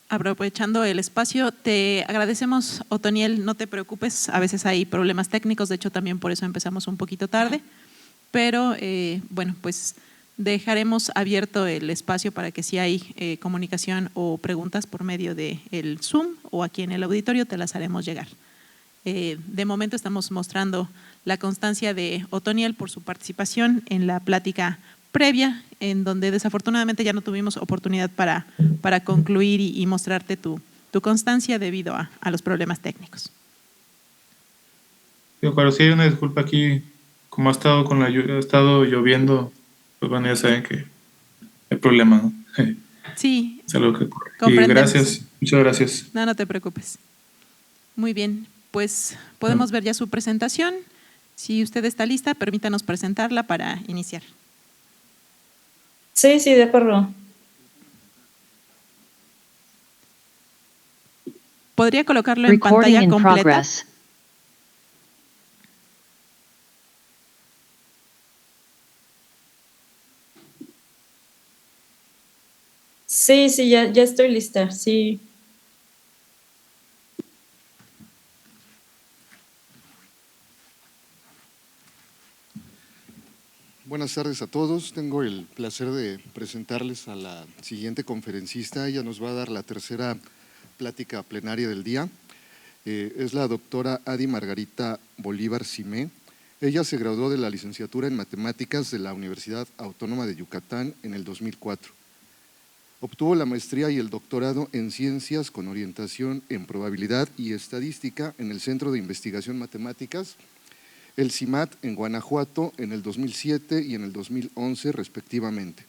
Aprovechando el espacio, te agradecemos, Otoniel, no te preocupes, a veces hay problemas técnicos, de hecho también por eso empezamos un poquito tarde, pero bueno, pues dejaremos abierto el espacio para que si hay comunicación o preguntas por medio del Zoom o aquí en el auditorio te las haremos llegar. De momento estamos mostrando la constancia de Otoniel por su participación en la plática previa, en donde desafortunadamente ya no tuvimos oportunidad para concluir y mostrarte tu constancia debido a los problemas técnicos. Pero sí hay una disculpa aquí, como ha estado ha estado lloviendo, pues bueno, ya saben que hay problema, ¿no? Sí, es algo que ocurre. Y comprendemos. gracias, muchas gracias. No te preocupes. Muy bien, pues podemos ver ya su presentación. Si usted está lista, permítanos presentarla para iniciar. Sí, de acuerdo. ¿Podría colocarlo en pantalla completa? Progress. Sí, ya estoy lista, sí. Buenas tardes a todos. Tengo el placer de presentarles a la siguiente conferencista. Ella nos va a dar la tercera plática plenaria del día. Es la doctora Adi Margarita Bolívar Simé. Ella se graduó de la licenciatura en Matemáticas de la Universidad Autónoma de Yucatán en el 2004. Obtuvo la maestría y el doctorado en Ciencias con orientación en Probabilidad y Estadística en el Centro de Investigación Matemáticas, el CIMAT en Guanajuato en el 2007 y en el 2011 respectivamente.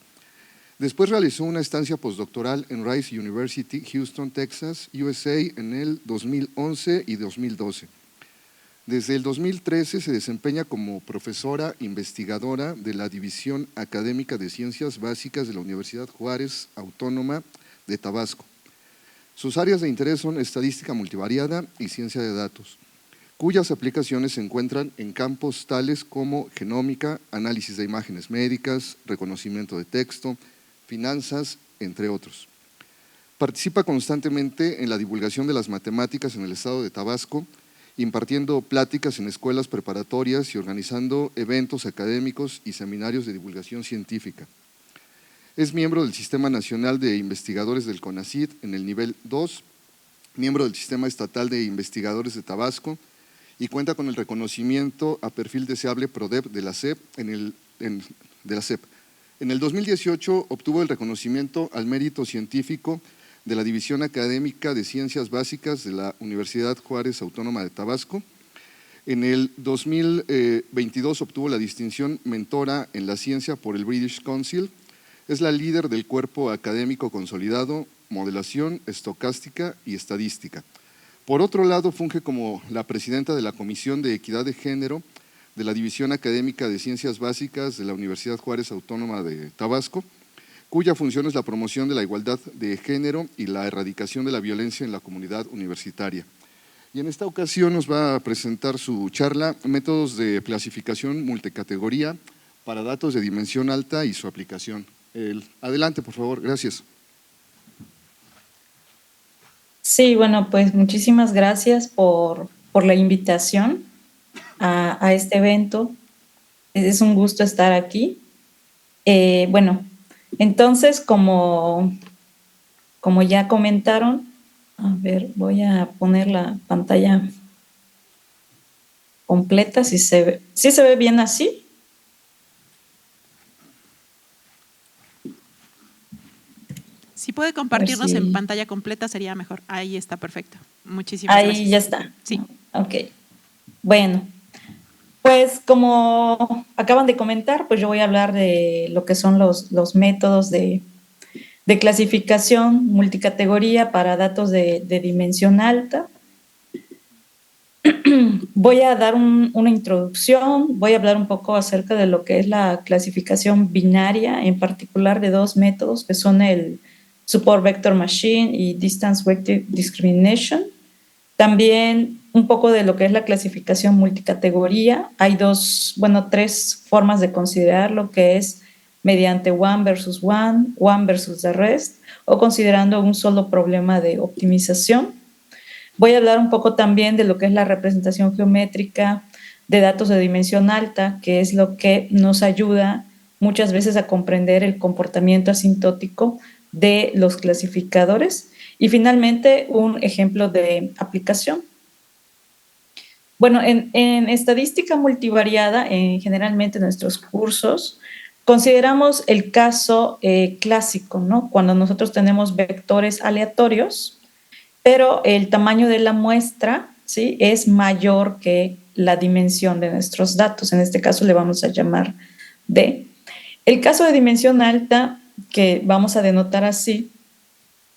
Después realizó una estancia postdoctoral en Rice University, Houston, Texas, USA en el 2011 y 2012. Desde el 2013 se desempeña como profesora investigadora de la División Académica de Ciencias Básicas de la Universidad Juárez Autónoma de Tabasco. Sus áreas de interés son estadística multivariada y ciencia de datos, cuyas aplicaciones se encuentran en campos tales como genómica, análisis de imágenes médicas, reconocimiento de texto, finanzas, entre otros. Participa constantemente en la divulgación de las matemáticas en el estado de Tabasco, impartiendo pláticas en escuelas preparatorias y organizando eventos académicos y seminarios de divulgación científica. Es miembro del Sistema Nacional de Investigadores del CONACYT en el nivel 2, miembro del Sistema Estatal de Investigadores de Tabasco y cuenta con el reconocimiento a perfil deseable PRODEP de la SEP. En el 2018 obtuvo el reconocimiento al mérito científico de la División Académica de Ciencias Básicas de la Universidad Juárez Autónoma de Tabasco. En el 2022 obtuvo la distinción Mentora en la Ciencia por el British Council. Es la líder del Cuerpo Académico Consolidado, Modelación, Estocástica y Estadística. Por otro lado, funge como la presidenta de la Comisión de Equidad de Género de la División Académica de Ciencias Básicas de la Universidad Juárez Autónoma de Tabasco, cuya función es la promoción de la igualdad de género y la erradicación de la violencia en la comunidad universitaria. Y en esta ocasión nos va a presentar su charla, Métodos de clasificación multicategoría para datos de dimensión alta y su aplicación. Adelante, por favor, gracias. Sí, bueno, pues muchísimas gracias por la invitación a este evento. Es un gusto estar aquí. Bueno, entonces, como ya comentaron, a ver, voy a poner la pantalla completa, si se ve, ¿sí se ve bien así? Si puede compartirnos en pantalla completa sería mejor. Ahí está, perfecto. Muchísimas gracias. Ahí ya está. Sí. Ok. Bueno, pues como acaban de comentar, pues yo voy a hablar de lo que son los métodos de clasificación multicategoría para datos de dimensión alta. Voy a dar una introducción, voy a hablar un poco acerca de lo que es la clasificación binaria, en particular de dos métodos que son el Support Vector Machine y Distance Vector Discrimination. También un poco de lo que es la clasificación multicategoría. Hay tres formas de considerarlo, que es mediante one versus the rest, o considerando un solo problema de optimización. Voy a hablar un poco también de lo que es la representación geométrica de datos de dimensión alta, que es lo que nos ayuda muchas veces a comprender el comportamiento asintótico de los clasificadores. Y finalmente, un ejemplo de aplicación. Bueno, en estadística multivariada, generalmente en nuestros cursos, consideramos el caso clásico, ¿no? Cuando nosotros tenemos vectores aleatorios, pero el tamaño de la muestra, ¿sí?, es mayor que la dimensión de nuestros datos. En este caso le vamos a llamar D. El caso de dimensión alta, que vamos a denotar así,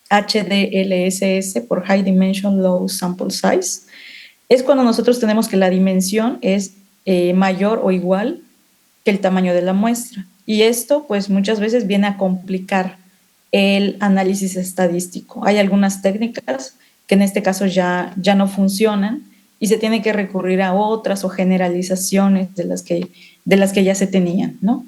HDLSS, por High Dimension Low Sample Size, es cuando nosotros tenemos que la dimensión es mayor o igual que el tamaño de la muestra. Y esto, pues, muchas veces viene a complicar el análisis estadístico. Hay algunas técnicas que en este caso ya no funcionan y se tiene que recurrir a otras o generalizaciones de las que ya se tenían, ¿no?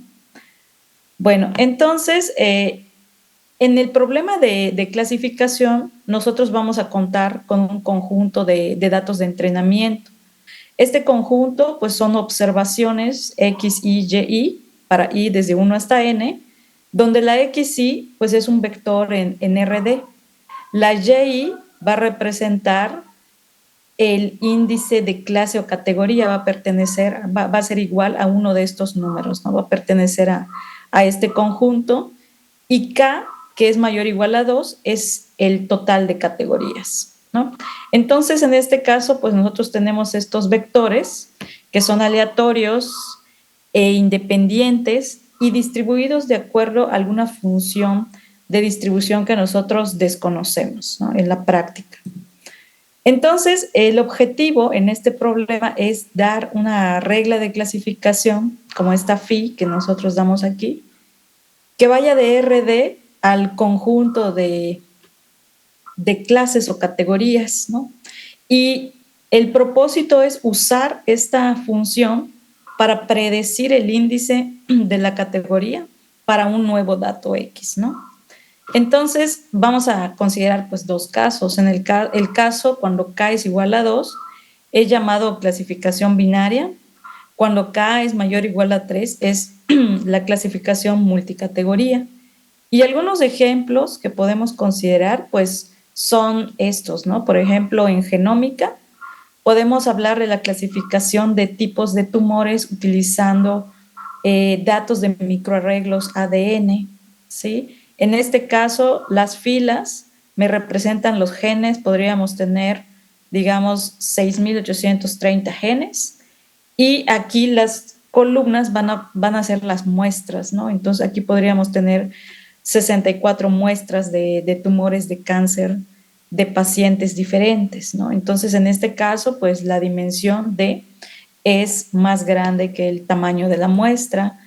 Bueno, entonces, en el problema de clasificación, nosotros vamos a contar con un conjunto de datos de entrenamiento. Este conjunto, pues, son observaciones X, Y, Y, para Y desde 1 hasta N, donde la XY, pues, es un vector en RD. La YI va a representar el índice de clase o categoría, va a ser igual a uno de estos números, ¿no? Va a pertenecer a este conjunto. Y K, que es mayor o igual a 2, es el total de categorías, ¿no? Entonces, en este caso, pues nosotros tenemos estos vectores que son aleatorios e independientes y distribuidos de acuerdo a alguna función de distribución que nosotros desconocemos, ¿no?, en la práctica. Entonces, el objetivo en este problema es dar una regla de clasificación, como esta phi que nosotros damos aquí, que vaya de RD al conjunto de clases o categorías, ¿no? Y el propósito es usar esta función para predecir el índice de la categoría para un nuevo dato X, ¿no? Entonces, vamos a considerar, pues, dos casos. En el caso cuando K es igual a 2, es llamado clasificación binaria. Cuando K es mayor o igual a 3, es la clasificación multicategoría. Y algunos ejemplos que podemos considerar, pues, son estos, ¿no? Por ejemplo, en genómica, podemos hablar de la clasificación de tipos de tumores utilizando datos de microarreglos ADN, ¿sí? En este caso, las filas me representan los genes, podríamos tener, digamos, 6.830 genes, y aquí las columnas van a ser las muestras, ¿no? Entonces, aquí podríamos tener 64 muestras de tumores de cáncer de pacientes diferentes, ¿no? Entonces, en este caso, pues, la dimensión D es más grande que el tamaño de la muestra.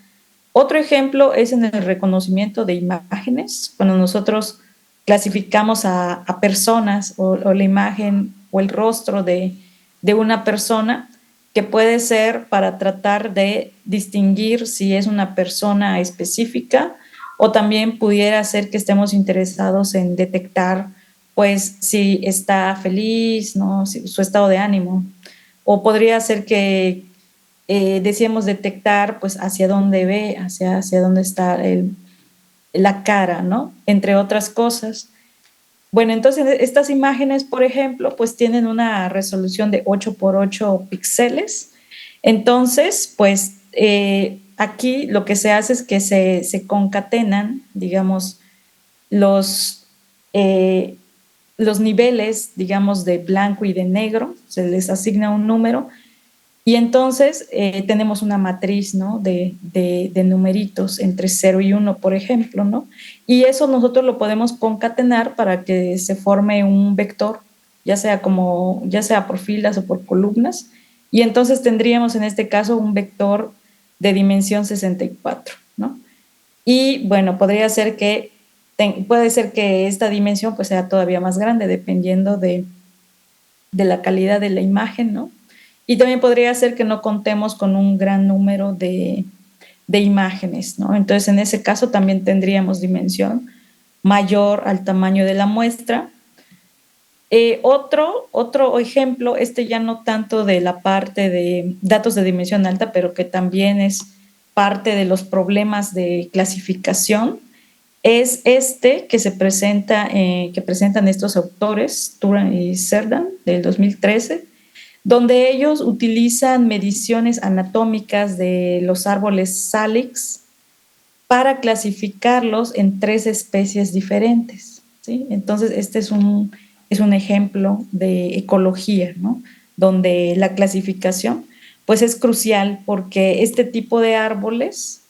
Otro ejemplo es en el reconocimiento de imágenes. Cuando nosotros clasificamos a personas o la imagen o el rostro de una persona, que puede ser para tratar de distinguir si es una persona específica, o también pudiera ser que estemos interesados en detectar, pues, si está feliz, ¿no?, su estado de ánimo. O podría ser que decíamos detectar, pues, hacia dónde ve, hacia dónde está la cara, ¿no?, entre otras cosas. Bueno, entonces estas imágenes, por ejemplo, pues tienen una resolución de 8 por 8 píxeles. Entonces, pues aquí lo que se hace es que se concatenan, digamos, los niveles, digamos, de blanco y de negro, se les asigna un número, y entonces tenemos una matriz, ¿no?, de numeritos entre 0 y 1, por ejemplo, ¿no? Y eso nosotros lo podemos concatenar para que se forme un vector, ya sea por filas o por columnas, y entonces tendríamos en este caso un vector de dimensión 64, ¿no? Y bueno, puede ser que esta dimensión, pues, sea todavía más grande, dependiendo de de la calidad de la imagen, ¿no? Y también podría ser que no contemos con un gran número de imágenes, ¿no? Entonces, en ese caso también tendríamos dimensión mayor al tamaño de la muestra. Otro ejemplo, ya no tanto de la parte de datos de dimensión alta, pero que también es parte de los problemas de clasificación, es que se presenta, que presentan estos autores, Turan y Cerdan, del 2013, donde ellos utilizan mediciones anatómicas de los árboles Salix para clasificarlos en 3 especies diferentes, ¿sí? Entonces, este es un ejemplo de ecología, ¿no? Donde la clasificación pues es crucial porque este tipo de árboles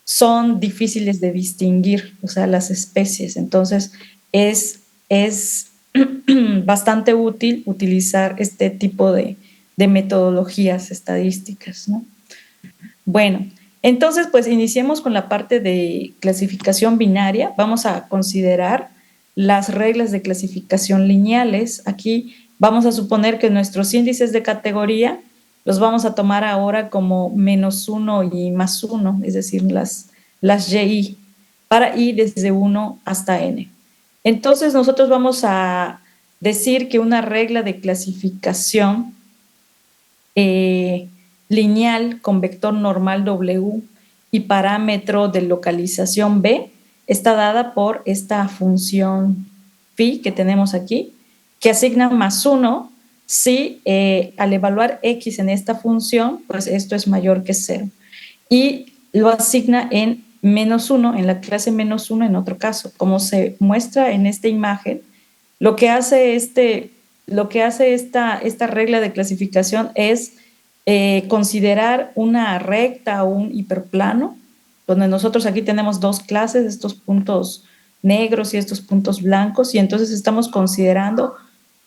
son difíciles de distinguir, o sea, las especies. Entonces, es bastante útil utilizar este tipo de metodologías estadísticas, ¿no? Bueno, entonces, pues iniciemos con la parte de clasificación binaria. Vamos a considerar las reglas de clasificación lineales. Aquí vamos a suponer que nuestros índices de categoría los vamos a tomar ahora como -1 y +1, es decir, las YI, para ir desde 1 hasta N. Entonces, nosotros vamos a decir que una regla de clasificación lineal con vector normal W y parámetro de localización B está dada por esta función phi que tenemos aquí, que asigna +1 si al evaluar x en esta función, pues esto es mayor que 0. Y lo asigna en -1, en la clase -1 en otro caso. Como se muestra en esta imagen, lo que hace esta regla de clasificación es considerar una recta o un hiperplano, donde nosotros aquí tenemos 2 clases, estos puntos negros y estos puntos blancos, y entonces estamos considerando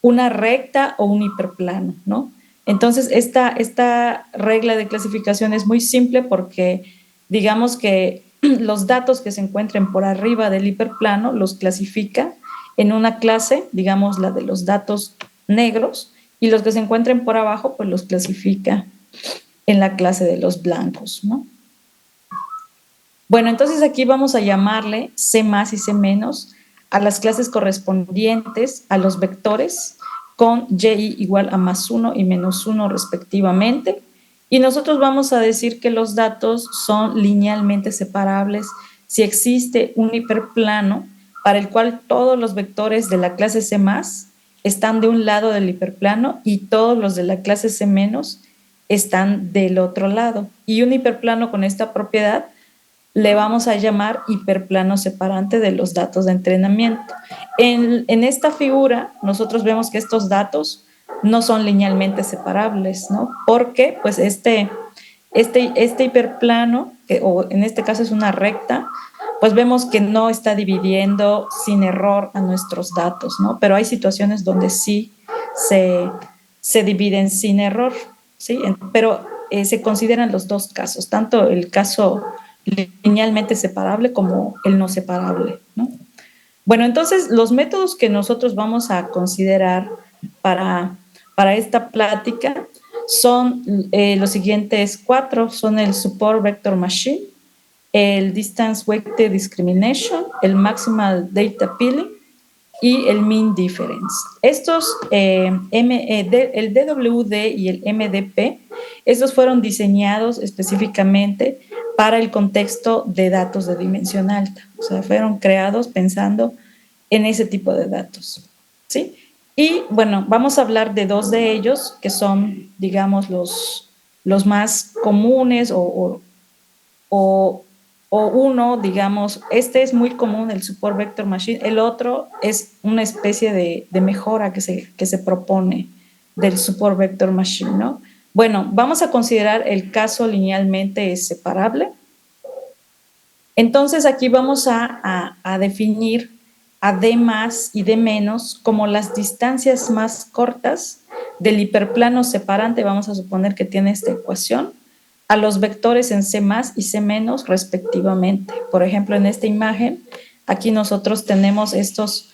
una recta o un hiperplano, ¿no? Entonces, esta regla de clasificación es muy simple porque digamos que los datos que se encuentren por arriba del hiperplano los clasifica en una clase, digamos la de los datos negros, y los que se encuentren por abajo, pues los clasifica en la clase de los blancos, ¿no? Bueno, entonces aquí vamos a llamarle C más y C menos a las clases correspondientes a los vectores con y igual a +1 y -1 respectivamente. Y nosotros vamos a decir que los datos son linealmente separables si existe un hiperplano para el cual todos los vectores de la clase C más están de un lado del hiperplano y todos los de la clase C menos están del otro lado. Y un hiperplano con esta propiedad le vamos a llamar hiperplano separante de los datos de entrenamiento. En esta figura nosotros vemos que estos datos no son linealmente separables, ¿no? Porque pues este hiperplano, o en este caso es una recta, pues vemos que no está dividiendo sin error a nuestros datos, ¿no? Pero hay situaciones donde sí se dividen sin error, ¿sí? Pero se consideran los dos casos, tanto el caso linealmente separable como el no separable, ¿no? Bueno, entonces los métodos que nosotros vamos a considerar para esta plática son los siguientes 4, son el Support Vector Machine, el Distance Weighted Discrimination, el Maximal Data Peeling y el Mean Difference. Estos, el DWD y el MDP, estos fueron diseñados específicamente para el contexto de datos de dimensión alta. O sea, fueron creados pensando en ese tipo de datos, ¿sí? Y bueno, vamos a hablar de 2 de ellos, que son, digamos, los más comunes o uno, digamos, este es muy común, el Support Vector Machine, el otro es una especie de mejora que se propone del Support Vector Machine, ¿no? Bueno, vamos a considerar el caso linealmente separable. Entonces, aquí vamos a definir a D más y D menos como las distancias más cortas del hiperplano separante, vamos a suponer que tiene esta ecuación, a los vectores en C más y C menos respectivamente. Por ejemplo, en esta imagen, aquí nosotros tenemos estos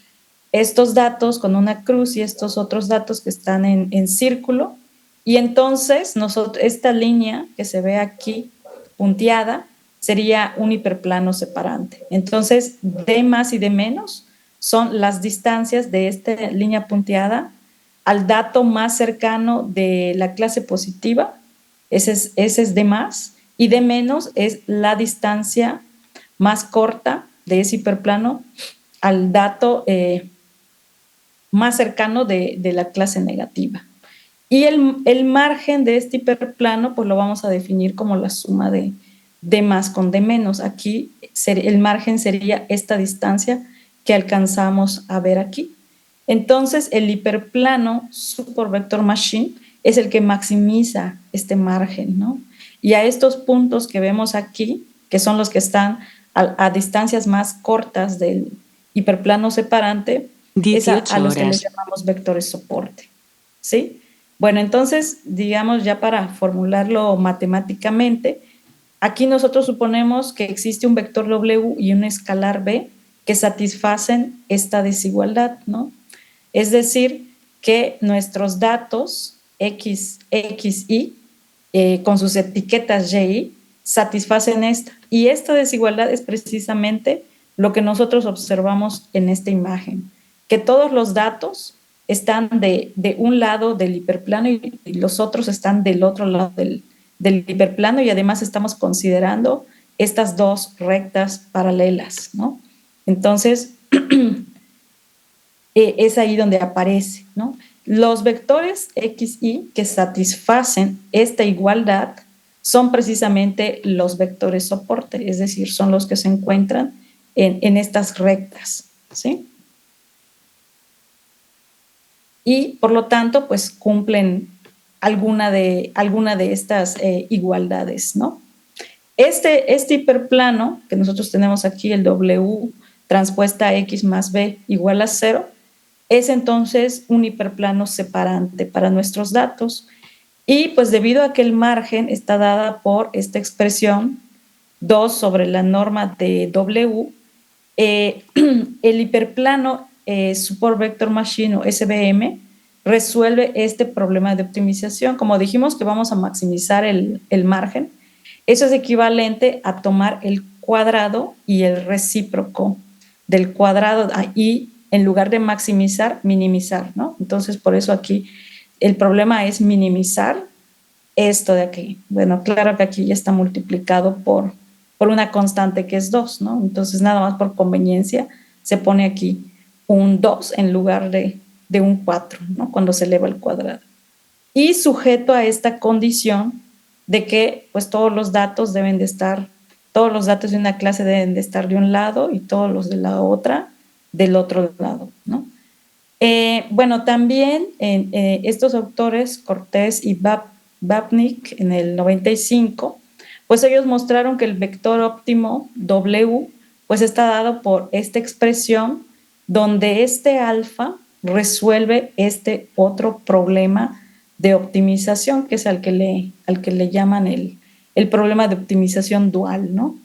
estos datos con una cruz y estos otros datos que están en círculo. Y entonces esta línea que se ve aquí punteada sería un hiperplano separante. Entonces, D más y D menos son las distancias de esta línea punteada al dato más cercano de la clase positiva. Ese es D más, y D menos es la distancia más corta de ese hiperplano al dato más cercano de la clase negativa. Y el margen de este hiperplano, pues lo vamos a definir como la suma de D más con D menos. Aquí el margen sería esta distancia que alcanzamos a ver aquí. Entonces, el hiperplano support vector machine es el que maximiza este margen, ¿no? Y a estos puntos que vemos aquí, que son los que están a distancias más cortas del hiperplano separante, es a los que les llamamos vectores soporte, ¿sí? Bueno, entonces, digamos, ya para formularlo matemáticamente, aquí nosotros suponemos que existe un vector W y un escalar B que satisfacen esta desigualdad, ¿no? Es decir, que nuestros datos X, Y, con sus etiquetas Y, satisfacen esta. Y esta desigualdad es precisamente lo que nosotros observamos en esta imagen, que todos los datos están de un lado del hiperplano y los otros están del otro lado del hiperplano, y además estamos considerando estas dos rectas paralelas, ¿no? Entonces, es ahí donde aparece, ¿no? Los vectores X, Y que satisfacen esta igualdad son precisamente los vectores soporte, es decir, son los que se encuentran en estas rectas, ¿sí? Y por lo tanto, pues cumplen alguna de estas igualdades, ¿no? Este hiperplano que nosotros tenemos aquí, el W transpuesta X más B igual a 0, es entonces un hiperplano separante para nuestros datos. Y pues debido a que el margen está dada por esta expresión 2 sobre la norma de W, el hiperplano support vector machine o SVM resuelve este problema de optimización. Como dijimos que vamos a maximizar el margen, eso es equivalente a tomar el cuadrado y el recíproco del cuadrado, y en lugar de maximizar, minimizar, ¿no? Entonces, por eso aquí el problema es minimizar esto de aquí. Bueno, claro que aquí ya está multiplicado por una constante que es 2, ¿no? Entonces, nada más por conveniencia, se pone aquí un 2 en lugar de un 4, ¿no? Cuando se eleva al cuadrado. Y sujeto a esta condición de que, pues, todos los datos de una clase deben de estar de un lado y todos los de la otra del otro lado, ¿no? Bueno, también estos autores, Cortés y Babnik, en el 95, pues ellos mostraron que el vector óptimo W pues está dado por esta expresión donde este alfa resuelve este otro problema de optimización, que es al que le llaman el problema de optimización dual, ¿no?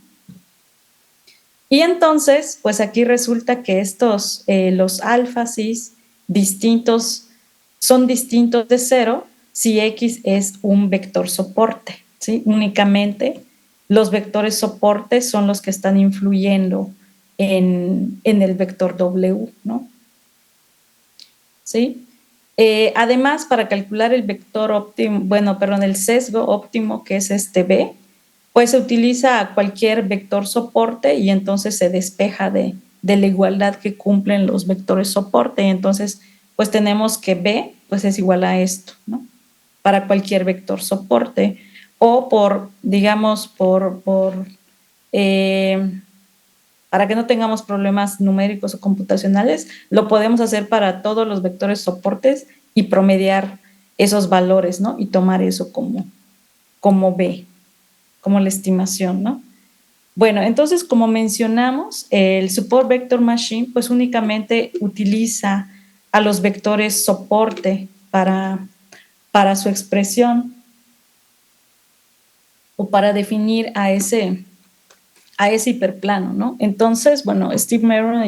Y entonces, pues aquí resulta que los alfas son distintos de 0 si X es un vector soporte, ¿sí? Únicamente los vectores soporte son los que están influyendo en el vector W, ¿no? ¿Sí? Además, para calcular el vector óptimo, el sesgo óptimo, que es este B, pues se utiliza cualquier vector soporte y entonces se despeja de la igualdad que cumplen los vectores soporte. Y entonces, pues tenemos que B pues es igual a esto, ¿no? Para cualquier vector soporte. O para que no tengamos problemas numéricos o computacionales, lo podemos hacer para todos los vectores soportes y promediar esos valores, ¿no? Y tomar eso como B, como la estimación, ¿no? Bueno, entonces, como mencionamos, el support vector machine pues únicamente utiliza a los vectores soporte para su expresión o para definir a ese hiperplano, ¿no? Entonces, bueno, Steve Merron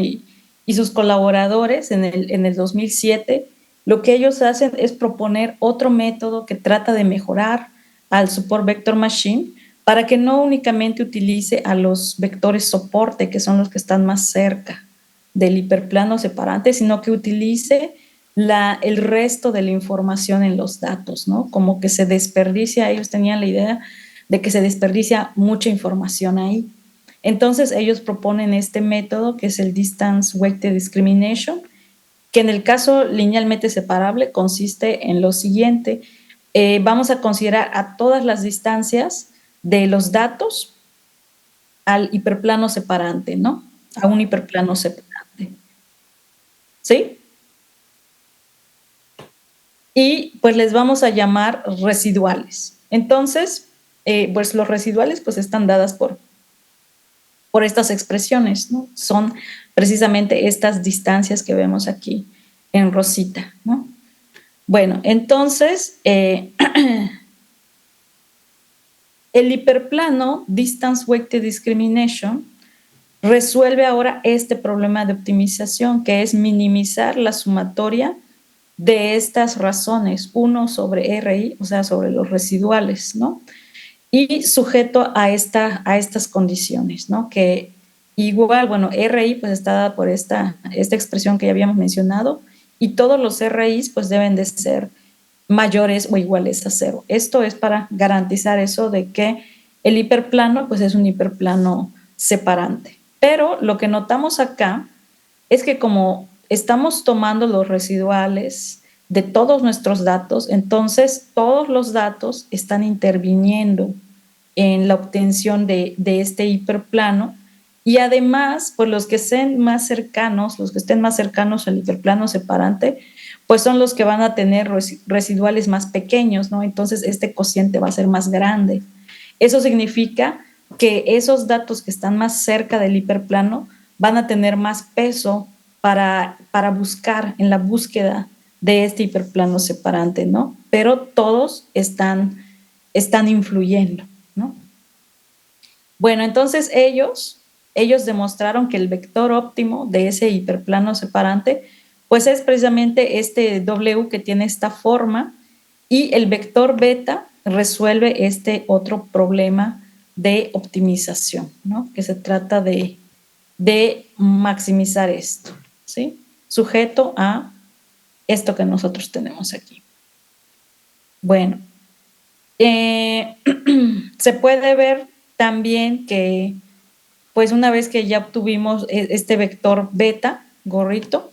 y sus colaboradores en el 2007, lo que ellos hacen es proponer otro método que trata de mejorar al Support Vector Machine para que no únicamente utilice a los vectores soporte, que son los que están más cerca del hiperplano separante, sino que utilice el resto de la información en los datos, ¿no? Como que se desperdicia, ellos tenían la idea de que se desperdicia mucha información ahí. Entonces ellos proponen este método que es el Distance Weighted Discrimination, que en el caso linealmente separable consiste en lo siguiente. Vamos a considerar a todas las distancias de los datos al hiperplano separante, ¿no? A un hiperplano separante. ¿Sí? Y pues les vamos a llamar residuales. Entonces, pues los residuales pues están dadas por estas expresiones, ¿no? Son precisamente estas distancias que vemos aquí en rosita, ¿no? Bueno, entonces, el hiperplano Distance Weighted Discrimination resuelve ahora este problema de optimización, que es minimizar la sumatoria de estas razones, 1 sobre RI, o sea, sobre los residuales, ¿no? Y sujeto a estas condiciones, ¿no? Que igual, bueno, RI pues está dada por esta expresión que ya habíamos mencionado, y todos los RIs pues deben de ser mayores o iguales a 0. Esto es para garantizar eso de que el hiperplano pues es un hiperplano separante. Pero lo que notamos acá es que como estamos tomando los residuales de todos nuestros datos, entonces todos los datos están interviniendo en la obtención de este hiperplano, y además, pues los que estén más cercanos al hiperplano separante, pues son los que van a tener residuales más pequeños, ¿no? Entonces este cociente va a ser más grande. Eso significa que esos datos que están más cerca del hiperplano van a tener más peso para buscar, en la búsqueda de este hiperplano separante, ¿no? Pero todos están influyendo, ¿no? Bueno, entonces ellos demostraron que el vector óptimo de ese hiperplano separante pues es precisamente este W que tiene esta forma, y el vector beta resuelve este otro problema de optimización, ¿no? Que se trata de maximizar esto, ¿sí? Sujeto a esto que nosotros tenemos aquí. Bueno, se puede ver también que pues una vez que ya obtuvimos este vector beta, gorrito,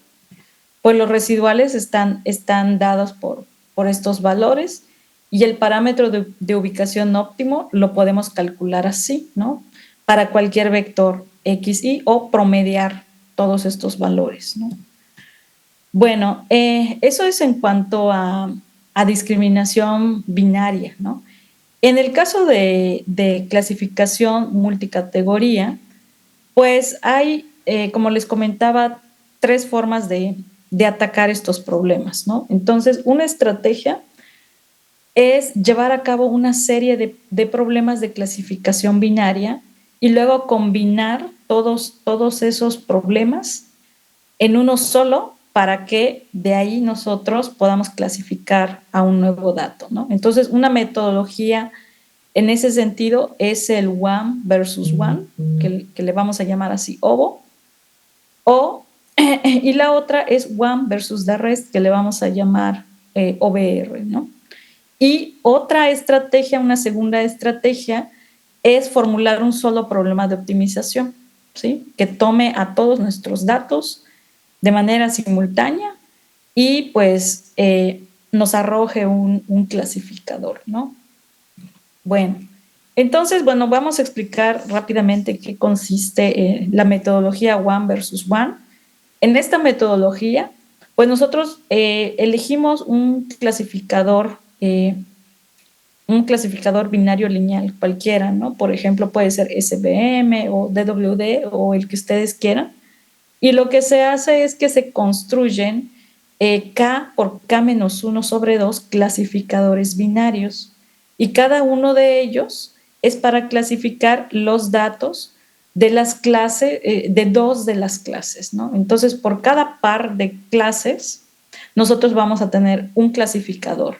pues los residuales están dados por estos valores, y el parámetro de ubicación óptimo lo podemos calcular así, ¿no? Para cualquier vector XY, o promediar todos estos valores, ¿no? Bueno, eso es en cuanto a discriminación binaria, ¿no? En el caso de clasificación multicategoría, pues hay, como les comentaba, 3 formas de atacar estos problemas, ¿no? Entonces, una estrategia es llevar a cabo una serie de problemas de clasificación binaria y luego combinar todos esos problemas en uno solo, para que de ahí nosotros podamos clasificar a un nuevo dato, ¿no? Entonces, una metodología en ese sentido es el one versus one, que le vamos a llamar así OVO, y la otra es one versus the rest, que le vamos a llamar OVR, ¿no? Y otra estrategia, una segunda estrategia, es formular un solo problema de optimización, ¿sí? Que tome a todos nuestros datos de manera simultánea y pues nos arroje un clasificador, ¿no? Bueno, entonces, bueno, vamos a explicar rápidamente qué consiste la metodología one versus one. En esta metodología, pues nosotros elegimos un clasificador binario lineal cualquiera, ¿no? Por ejemplo, puede ser SVM o DWD o el que ustedes quieran. Y lo que se hace es que se construyen K por K-1 sobre 2 clasificadores binarios. Y cada uno de ellos es para clasificar los datos de las clases, de dos de las clases, ¿no? Entonces, por cada par de clases, nosotros vamos a tener un clasificador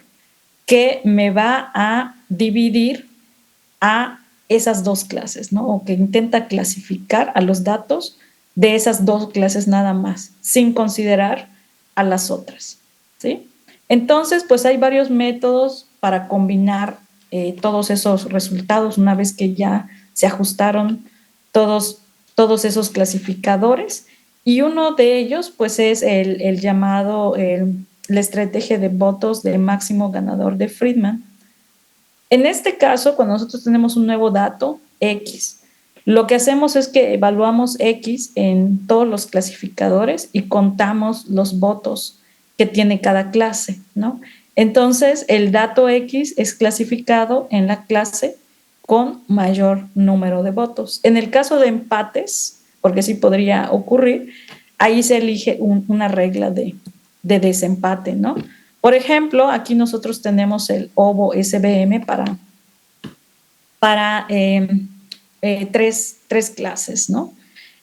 que me va a dividir a esas dos clases, ¿no? O que intenta clasificar a los datos de esas dos clases nada más, sin considerar a las otras, ¿sí? Entonces, pues hay varios métodos para combinar todos esos resultados una vez que ya se ajustaron todos esos clasificadores, y uno de ellos pues es el llamado, la estrategia de votos del máximo ganador de Friedman. En este caso, cuando nosotros tenemos un nuevo dato, X, lo que hacemos es que evaluamos X en todos los clasificadores y contamos los votos que tiene cada clase, ¿no? Entonces, el dato X es clasificado en la clase con mayor número de votos. En el caso de empates, porque sí podría ocurrir, ahí se elige una regla de desempate, ¿no? Por ejemplo, aquí nosotros tenemos el OVO SBM para tres clases, ¿no?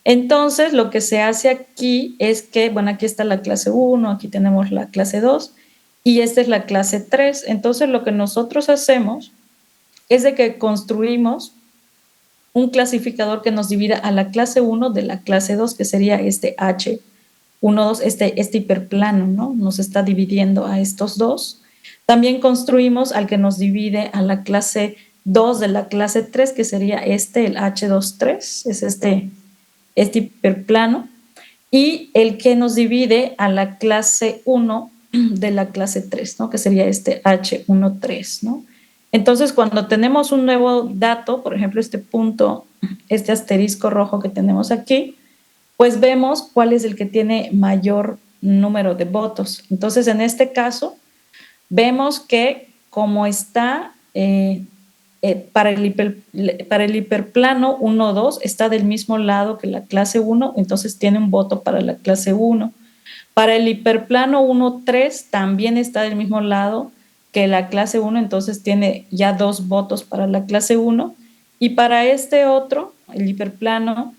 Entonces, lo que se hace aquí es que, bueno, aquí está la clase 1, aquí tenemos la clase 2 y esta es la clase 3. Entonces, lo que nosotros hacemos es de que construimos un clasificador que nos divida a la clase 1 de la clase 2, que sería este H1, 2, este hiperplano, ¿no? Nos está dividiendo a estos dos. También construimos al que nos divide a la clase 2 de la clase 3, que sería el H23, es este hiperplano, y el que nos divide a la clase 1 de la clase 3, ¿no? Que sería este H13, ¿no? Entonces, cuando tenemos un nuevo dato, por ejemplo, este punto, este asterisco rojo que tenemos aquí, pues vemos cuál es el que tiene mayor número de votos. Entonces, en este caso, vemos que como está para el hiperplano 1, 2, está del mismo lado que la clase 1, entonces tiene un voto para la clase 1. Para el hiperplano 1, 3 también está del mismo lado que la clase 1, entonces tiene ya 2 votos para la clase 1. Y para este otro, el hiperplano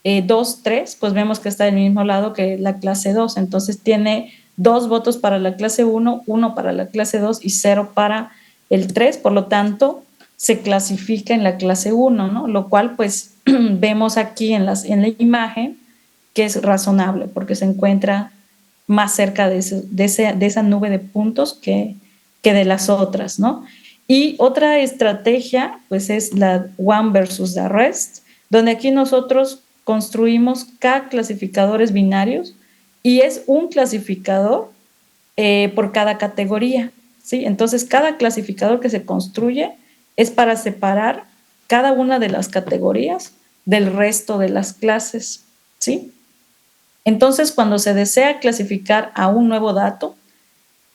2, 3, pues vemos que está del mismo lado que la clase 2, entonces tiene 2 votos para la clase 1, 1 para la clase 2 y 0 para el 3, por lo tanto, se clasifica en la clase 1, ¿no? Lo cual, pues, vemos aquí en la imagen que es razonable porque se encuentra más cerca de esa nube de puntos que de las otras, ¿no? Y otra estrategia, pues, es la one versus the rest, donde aquí nosotros construimos K clasificadores binarios y es un clasificador por cada categoría, ¿sí? Entonces, cada clasificador que se construye es para separar cada una de las categorías del resto de las clases, ¿sí? Entonces, cuando se desea clasificar a un nuevo dato,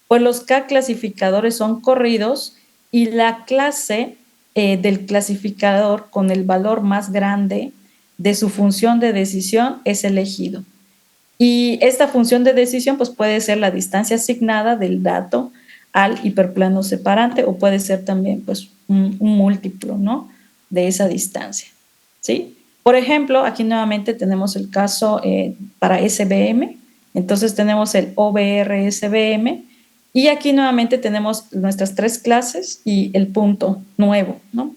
pues los K clasificadores son corridos y la clase del clasificador con el valor más grande de su función de decisión es elegido. Y esta función de decisión pues puede ser la distancia asignada del dato al hiperplano separante o puede ser también pues un múltiplo, ¿no? De esa distancia, ¿sí? Por ejemplo, aquí nuevamente tenemos el caso para SBM, entonces tenemos el OBR SBM y aquí nuevamente tenemos nuestras 3 clases y el punto nuevo, ¿no?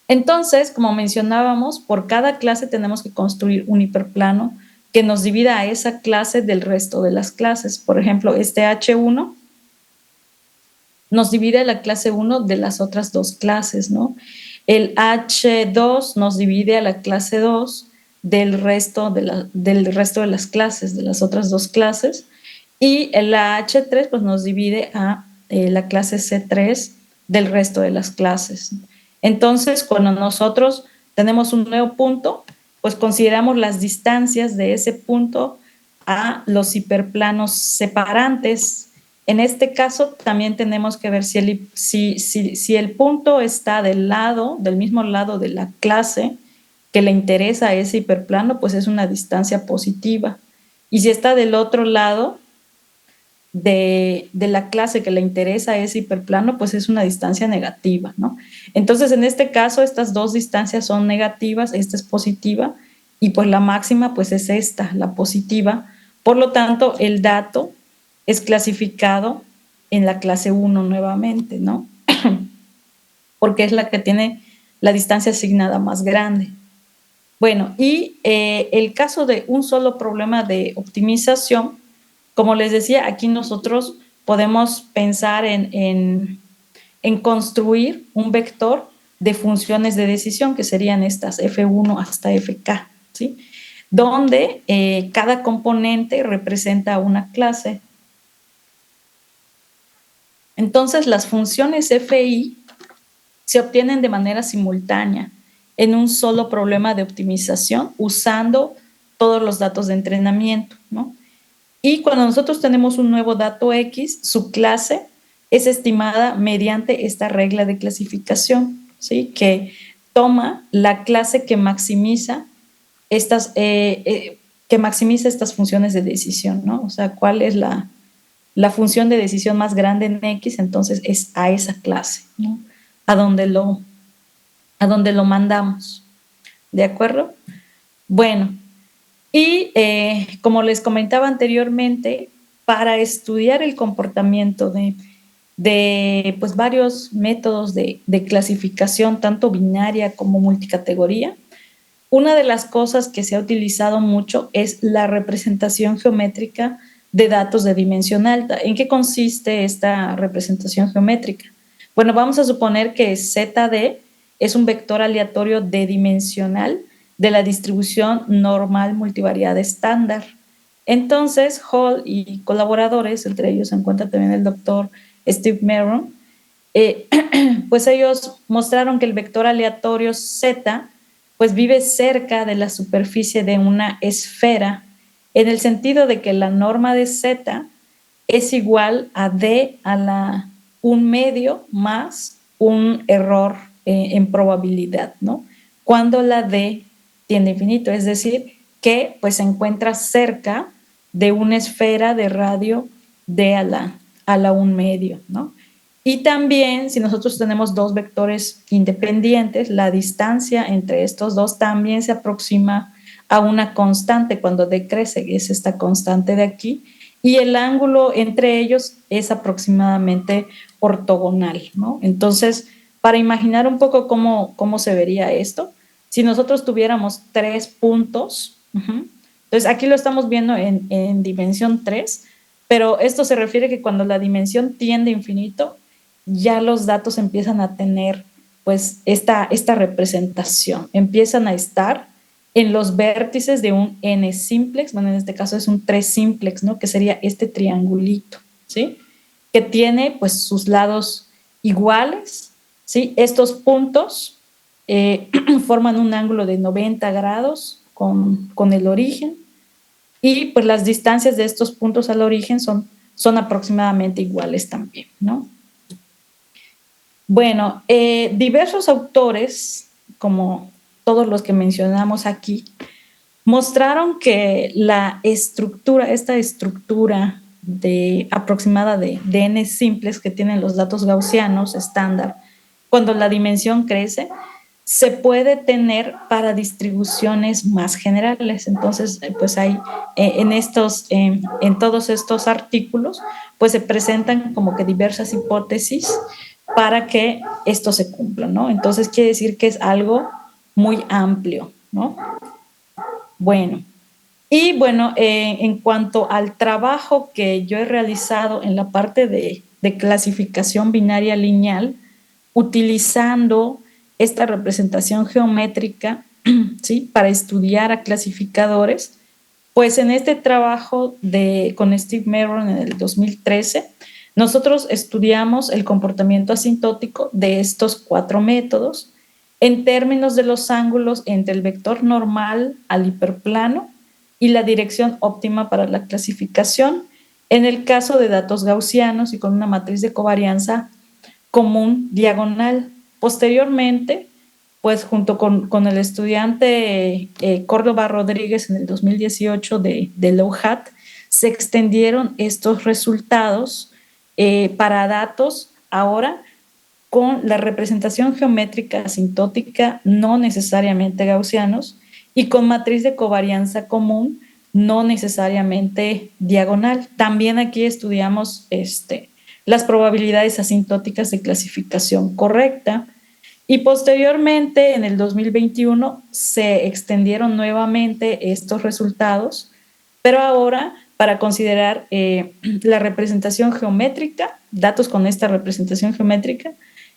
Entonces, como mencionábamos, por cada clase tenemos que construir un hiperplano que nos divida a esa clase del resto de las clases. Por ejemplo, este H1 nos divide la clase 1 de las otras 2 clases, ¿no? El H2 nos divide a la clase 2 del resto de las clases, de las otras 2 clases, y la H3 pues nos divide a la clase C3 del resto de las clases. Entonces, cuando nosotros tenemos un nuevo punto, pues consideramos las distancias de ese punto a los hiperplanos separantes. En este caso, también tenemos que ver si el punto está del mismo lado de la clase que le interesa a ese hiperplano, pues es una distancia positiva. Y si está del otro lado, de la clase que le interesa ese hiperplano, pues es una distancia negativa, ¿no? Entonces, en este caso, estas dos distancias son negativas, esta es positiva, y pues la máxima pues es esta, la positiva. Por lo tanto, el dato es clasificado en la clase 1 nuevamente, ¿no? Porque es la que tiene la distancia asignada más grande. Bueno, y el caso de un solo problema de optimización, como les decía, aquí nosotros podemos pensar en construir un vector de funciones de decisión, que serían estas F1 hasta Fk, ¿sí? Donde cada componente representa una clase. Entonces, las funciones fi se obtienen de manera simultánea en un solo problema de optimización usando todos los datos de entrenamiento, ¿no? Y cuando nosotros tenemos un nuevo dato X, su clase es estimada mediante esta regla de clasificación, ¿sí? Que toma la clase que maximiza estas funciones de decisión, ¿no? O sea, cuál es la función de decisión más grande en X, entonces es a esa clase, ¿no? A donde lo mandamos, ¿de acuerdo? Bueno, y como les comentaba anteriormente, para estudiar el comportamiento de pues varios métodos de clasificación, tanto binaria como multicategoría, una de las cosas que se ha utilizado mucho es la representación geométrica de datos de dimensión alta. ¿En qué consiste esta representación geométrica? Bueno, vamos a suponer que ZD es un vector aleatorio d-dimensional de la distribución normal multivariada estándar. Entonces, Hall y colaboradores, entre ellos se encuentra también el doctor Steve Merron, pues ellos mostraron que el vector aleatorio Z pues vive cerca de la superficie de una esfera, en el sentido de que la norma de Z es igual a D a la 1/2 más un error en probabilidad, ¿no? Cuando la D tiende a infinito, es decir, que pues se encuentra cerca de una esfera de radio D a la 1/2, ¿no? Y también, si nosotros tenemos dos vectores independientes, la distancia entre estos dos también se aproxima a una constante cuando decrece, es esta constante de aquí, y el ángulo entre ellos es aproximadamente ortogonal, ¿no? Entonces, para imaginar un poco cómo se vería esto, si nosotros tuviéramos 3 puntos, entonces aquí lo estamos viendo en dimensión 3, pero esto se refiere que cuando la dimensión tiende a infinito, ya los datos empiezan a tener pues esta representación, empiezan a estar en los vértices de un n simplex, bueno, en este caso es un 3 simplex, ¿no? Que sería este triangulito, ¿sí? Que tiene pues sus lados iguales, ¿sí? Estos puntos forman un ángulo de 90 grados con el origen, y pues las distancias de estos puntos al origen son aproximadamente iguales también, ¿no? Bueno, diversos autores, como todos los que mencionamos aquí, mostraron que esta estructura aproximada de n simples que tienen los datos gaussianos estándar, cuando la dimensión crece, se puede tener para distribuciones más generales. Entonces, pues hay en todos estos artículos, pues se presentan como que diversas hipótesis para que esto se cumpla, ¿no? Entonces quiere decir que es algo muy amplio, ¿no? Bueno, y bueno, en cuanto al trabajo que yo he realizado en la parte de clasificación binaria lineal, utilizando esta representación geométrica, ¿sí? Para estudiar a clasificadores, pues en este trabajo con Steve Merron en el 2013, nosotros estudiamos el comportamiento asintótico de estos 4 métodos en términos de los ángulos entre el vector normal al hiperplano y la dirección óptima para la clasificación en el caso de datos gaussianos y con una matriz de covarianza común diagonal. Posteriormente, pues junto con el estudiante Córdoba Rodríguez en el 2018 de Lowhat, se extendieron estos resultados para datos ahora con la representación geométrica asintótica no necesariamente gaussianos y con matriz de covarianza común no necesariamente diagonal. También aquí estudiamos las probabilidades asintóticas de clasificación correcta y posteriormente en el 2021 se extendieron nuevamente estos resultados, pero ahora para considerar la representación geométrica, datos con esta representación geométrica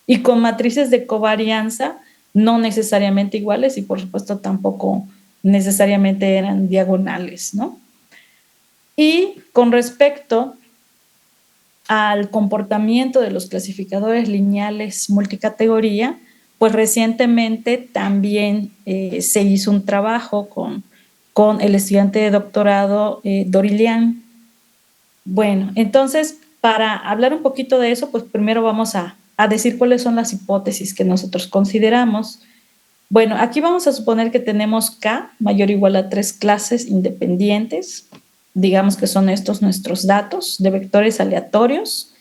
y con matrices de covarianza no necesariamente iguales y por supuesto tampoco necesariamente eran diagonales, ¿no? Y con respecto al comportamiento de los clasificadores lineales multicategoría, pues recientemente también se hizo un trabajo con el estudiante de doctorado Dorilian. Bueno, entonces, para hablar un poquito de eso, pues primero vamos a decir cuáles son las hipótesis que nosotros consideramos. Bueno, aquí vamos a suponer que tenemos K mayor o igual a 3 clases independientes, digamos que son estos nuestros datos de vectores aleatorios,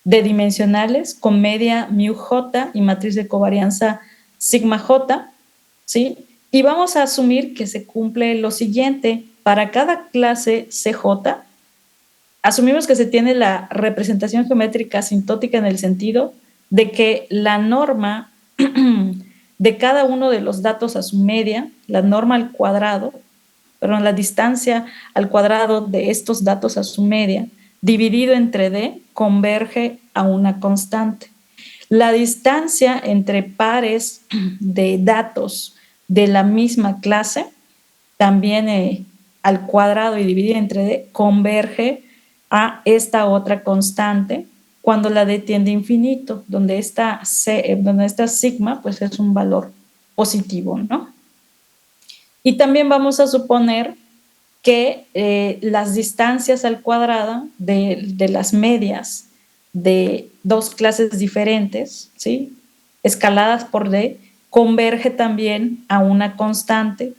de dimensionales, con media mu j y matriz de covarianza sigma j, ¿sí? Y vamos a asumir que se cumple lo siguiente, para cada clase CJ, asumimos que se tiene la representación geométrica asintótica en el sentido de que la norma de cada uno de los datos a su media, la norma al cuadrado, perdón, la distancia al cuadrado de estos datos a su media, dividido entre D, converge a una constante. La distancia entre pares de datos de la misma clase, también al cuadrado y dividido entre D, converge a esta otra constante cuando la D tiende a infinito, donde esta sigma pues es un valor positivo, ¿no? Y también vamos a suponer que las distancias al cuadrado de las medias de 2 clases diferentes, ¿sí?, escaladas por D, converge también a una constante.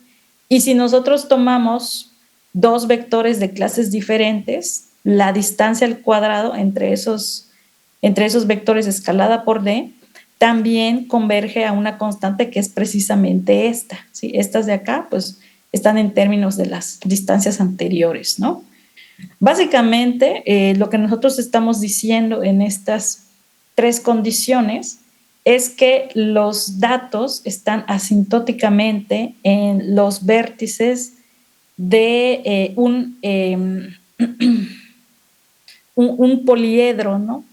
Y si nosotros tomamos 2 vectores de clases diferentes, la distancia al cuadrado entre esos vectores escalada por D también converge a una constante que es precisamente esta, ¿sí? Estas de acá pues están en términos de las distancias anteriores, ¿no? Básicamente lo que nosotros estamos diciendo en estas 3 condiciones es que los datos están asintóticamente en los vértices de un poliedro, ¿no?,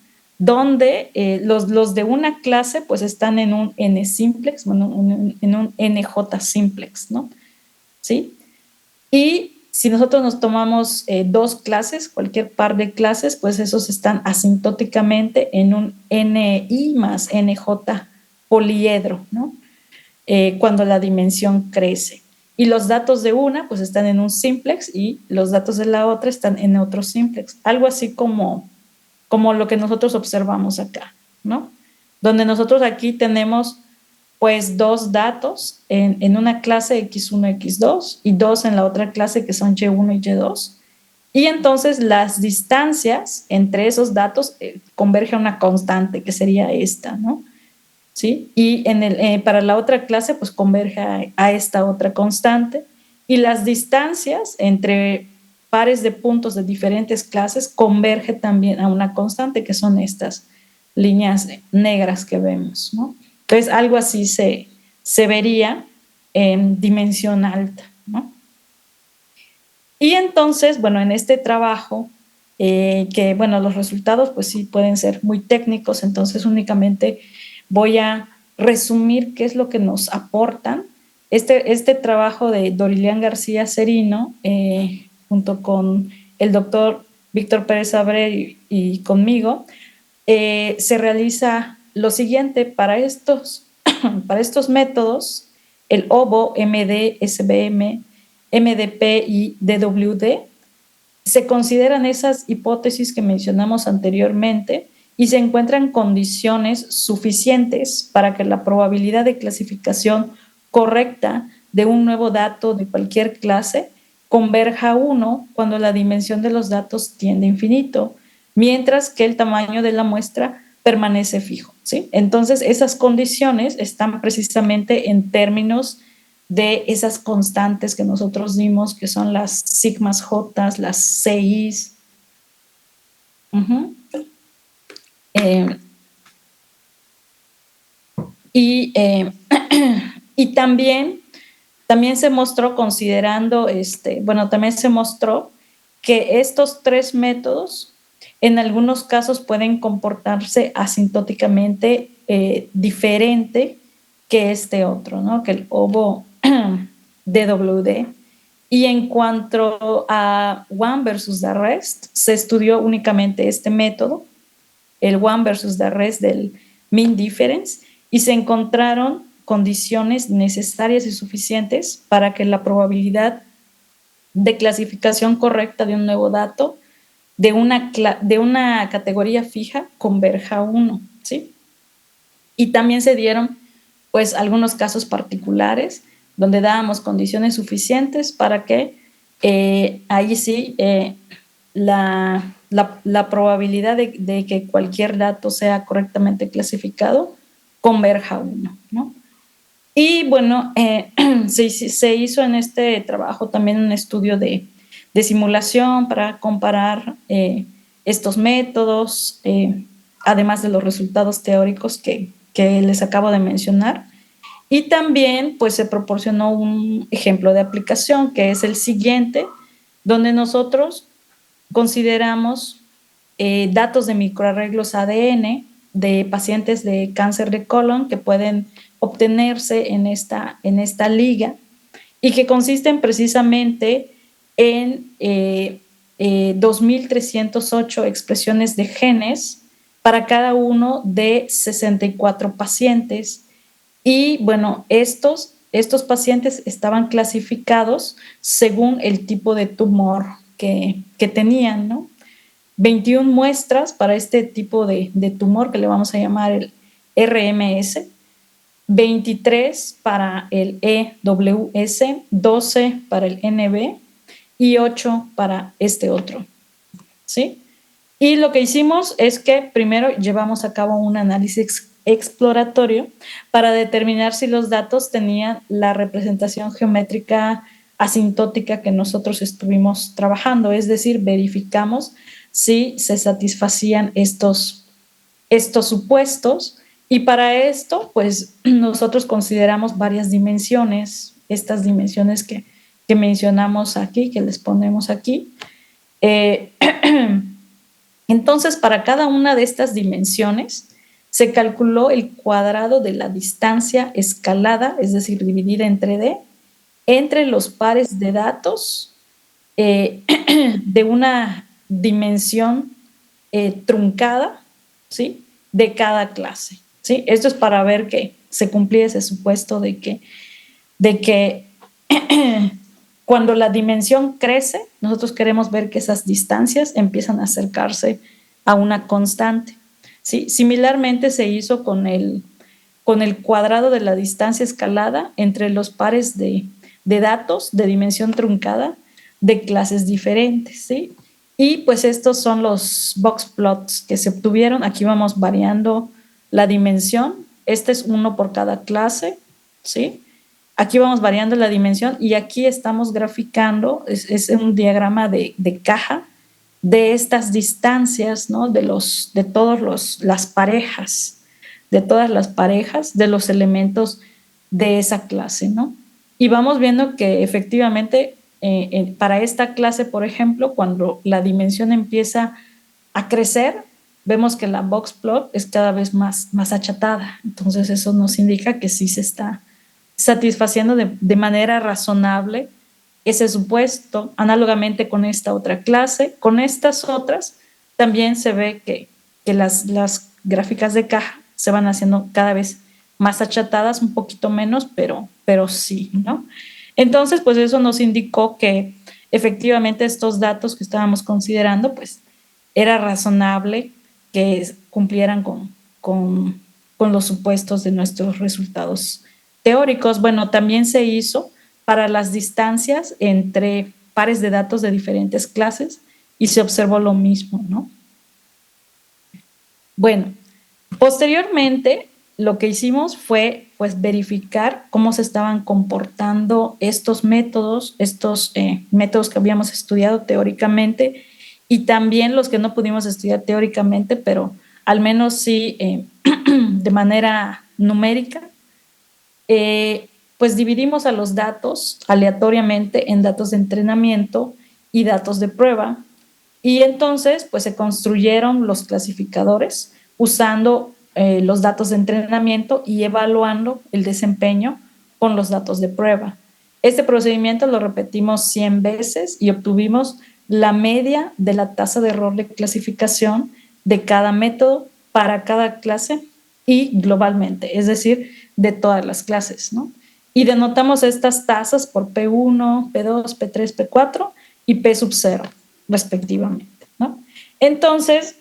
donde los de una clase pues están en un n simplex, bueno, en un nj simplex, ¿no? ¿Sí? Y si nosotros nos tomamos 2 clases, cualquier par de clases, pues esos están asintóticamente en un ni más nj poliedro, ¿no? Cuando la dimensión crece. Y los datos de una pues están en un simplex y los datos de la otra están en otro simplex. Algo así como lo que nosotros observamos acá, ¿no? Donde nosotros aquí tenemos pues 2 datos en una clase x1, x2 y 2 en la otra clase que son y1 y y2. Y entonces las distancias entre esos datos convergen a una constante que sería esta, ¿no? ¿Sí? Y para la otra clase pues converge a esta otra constante. Y las distancias entre pares de puntos de diferentes clases converge también a una constante que son estas líneas negras que vemos, ¿no? Entonces algo así se vería en dimensión alta, ¿no? Y entonces, bueno, en este trabajo, que bueno, los resultados pues sí pueden ser muy técnicos, entonces únicamente voy a resumir qué es lo que nos aportan. Este trabajo de Dorilian García Cerino, junto con el doctor Víctor Pérez Abreu y conmigo, se realiza lo siguiente para estos métodos, el OVO, MD, SBM, MDP y DWD, se consideran esas hipótesis que mencionamos anteriormente y se encuentran condiciones suficientes para que la probabilidad de clasificación correcta de un nuevo dato de cualquier clase converja a 1 cuando la dimensión de los datos tiende a infinito, mientras que el tamaño de la muestra permanece fijo, ¿sí? Entonces, esas condiciones están precisamente en términos de esas constantes que nosotros vimos, que son las sigmas J, las CIs. Y también se mostró, considerando, también se mostró que estos tres métodos en algunos casos pueden comportarse asintóticamente diferente que este otro, ¿no? Que el OVO DWD. Y en cuanto a one versus the rest, se estudió únicamente este método, el one versus the rest del mean difference, y se encontraron condiciones necesarias y suficientes para que la probabilidad de clasificación correcta de un nuevo dato de una categoría fija converja a 1, ¿sí? Y también se dieron, pues, algunos casos particulares donde dábamos condiciones suficientes para que ahí sí la probabilidad de que cualquier dato sea correctamente clasificado converja a 1, ¿no? Y bueno, se hizo en este trabajo también un estudio de simulación para comparar estos métodos, además de los resultados teóricos que les acabo de mencionar. Y también pues se proporcionó un ejemplo de aplicación que es el siguiente, donde nosotros consideramos datos de microarreglos ADN de pacientes de cáncer de colon que pueden obtenerse en esta liga y que consisten precisamente en 2.308 expresiones de genes para cada uno de 64 pacientes. Y bueno, estos pacientes estaban clasificados según el tipo de tumor que tenían, ¿no? 21 muestras para este tipo de tumor que le vamos a llamar el RMS, 23 para el EWS, 12 para el NB y 8 para este otro, ¿sí? Y lo que hicimos es que primero llevamos a cabo un análisis exploratorio para determinar si los datos tenían la representación geométrica asintótica que nosotros estuvimos trabajando, es decir, verificamos si se satisfacían estos supuestos. Y para esto, pues nosotros consideramos varias dimensiones, estas dimensiones que mencionamos aquí, que les ponemos aquí. Entonces, para cada una de estas dimensiones, se calculó el cuadrado de la distancia escalada, es decir, dividida entre D, entre los pares de datos de una dimensión truncada, ¿sí?, de cada clase, ¿sí? Esto es para ver que se cumplía ese supuesto de que cuando la dimensión crece, nosotros queremos ver que esas distancias empiezan a acercarse a una constante, ¿sí? Similarmente se hizo con el cuadrado de la distancia escalada entre los pares de datos de dimensión truncada de clases diferentes, ¿sí? Y pues estos son los box plots que se obtuvieron. Aquí vamos variando la dimensión. Este es uno por cada clase, ¿sí? Aquí vamos variando la dimensión y aquí estamos graficando, es un diagrama de caja de estas distancias, ¿no? De todas las parejas, de los elementos de esa clase, ¿no? Y vamos viendo que efectivamente para esta clase, por ejemplo, cuando la dimensión empieza a crecer, vemos que la box plot es cada vez más achatada. Entonces eso nos indica que sí se está satisfaciendo de manera razonable ese supuesto. Análogamente con esta otra clase, con estas otras también se ve que las gráficas de caja se van haciendo cada vez más achatadas, un poquito menos, pero sí, ¿no? Entonces, pues eso nos indicó que efectivamente estos datos que estábamos considerando, pues era razonable que cumplieran con los supuestos de nuestros resultados teóricos. Bueno, también se hizo para las distancias entre pares de datos de diferentes clases y se observó lo mismo, ¿no? Bueno, posteriormente lo que hicimos fue pues verificar cómo se estaban comportando estos métodos que habíamos estudiado teóricamente y también los que no pudimos estudiar teóricamente, pero al menos sí de manera numérica. Pues dividimos a los datos aleatoriamente en datos de entrenamiento y datos de prueba. Y entonces, pues se construyeron los clasificadores usando los datos de entrenamiento y evaluando el desempeño con los datos de prueba. Este procedimiento lo repetimos 100 veces y obtuvimos la media de la tasa de error de clasificación de cada método para cada clase y globalmente, es decir, de todas las clases, ¿no? Y denotamos estas tasas por P1, P2, P3, P4 y P sub 0, respectivamente, ¿no? Entonces,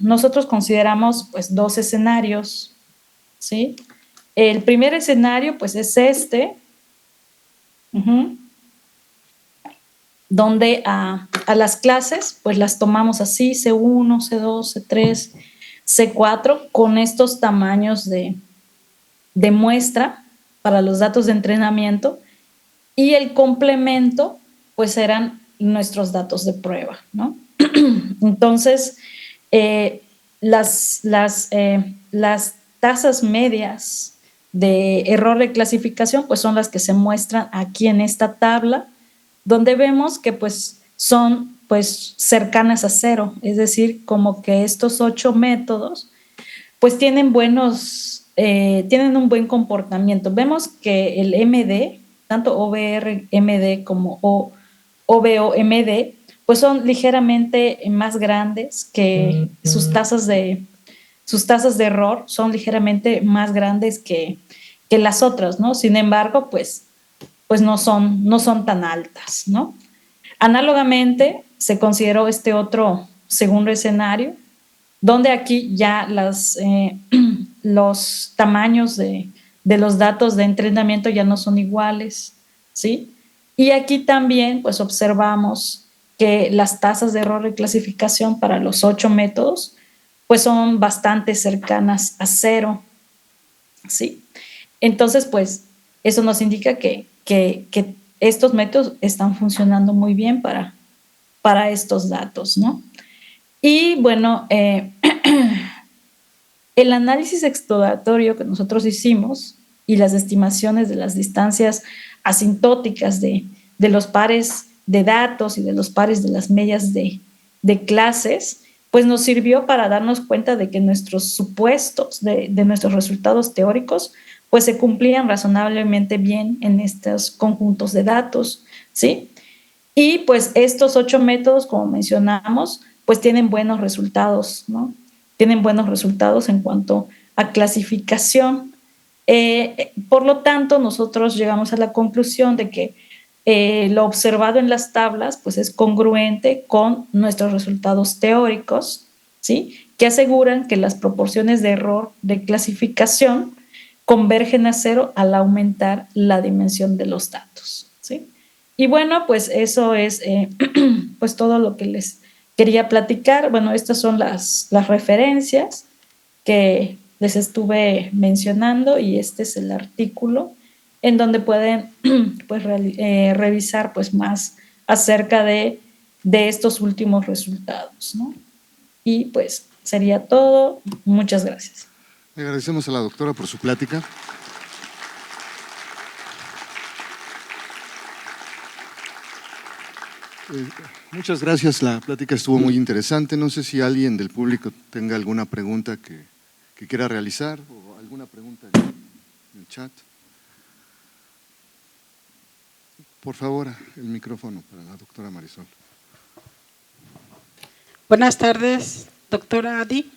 nosotros consideramos pues 2 escenarios, ¿sí? El primer escenario pues es este, donde a las clases pues las tomamos así, C1, C2, C3, C4, con estos tamaños de muestra para los datos de entrenamiento, y el complemento pues eran nuestros datos de prueba, ¿no? Entonces, las tasas medias de error de clasificación pues son las que se muestran aquí en esta tabla, donde vemos que pues son pues cercanas a 0, es decir, como que estos 8 métodos pues tienen tienen un buen comportamiento. Vemos que el MD, tanto OBR-MD como OBO-MD, pues son ligeramente más grandes que sus tasas de error, son ligeramente más grandes que las otras, ¿no? Sin embargo, pues no son tan altas, ¿no? Análogamente, se consideró este otro segundo escenario, donde aquí ya los tamaños de los datos de entrenamiento ya no son iguales, ¿sí? Y aquí también pues observamos que las tasas de error de clasificación para los 8 métodos pues son bastante cercanas a 0, ¿sí? Entonces pues eso nos indica que estos métodos están funcionando muy bien para estos datos, ¿no? Y bueno, el análisis exploratorio que nosotros hicimos y las estimaciones de las distancias asintóticas de los pares de datos y de los pares de las medias de clases, pues nos sirvió para darnos cuenta de que nuestros supuestos de nuestros resultados teóricos pues se cumplían razonablemente bien en estos conjuntos de datos, ¿sí? Y pues estos 8 métodos, como mencionamos, pues tienen buenos resultados, ¿no? Tienen buenos resultados en cuanto a clasificación. Por lo tanto, nosotros llegamos a la conclusión de que lo observado en las tablas pues es congruente con nuestros resultados teóricos, ¿sí? Que aseguran que las proporciones de error de clasificación convergen a 0 al aumentar la dimensión de los datos, ¿sí? Y bueno, pues eso es pues todo lo que les quería platicar. Bueno, estas son las referencias que les estuve mencionando y este es el artículo en donde pueden pues, revisar pues, más acerca de estos últimos resultados, ¿no? Y pues sería todo. Muchas gracias. Le agradecemos a la doctora por su plática. Muchas gracias, la plática estuvo muy interesante. No sé si alguien del público tenga alguna pregunta que quiera realizar o alguna pregunta en el chat. Por favor, el micrófono para la doctora Marisol. Buenas tardes, doctora Adi.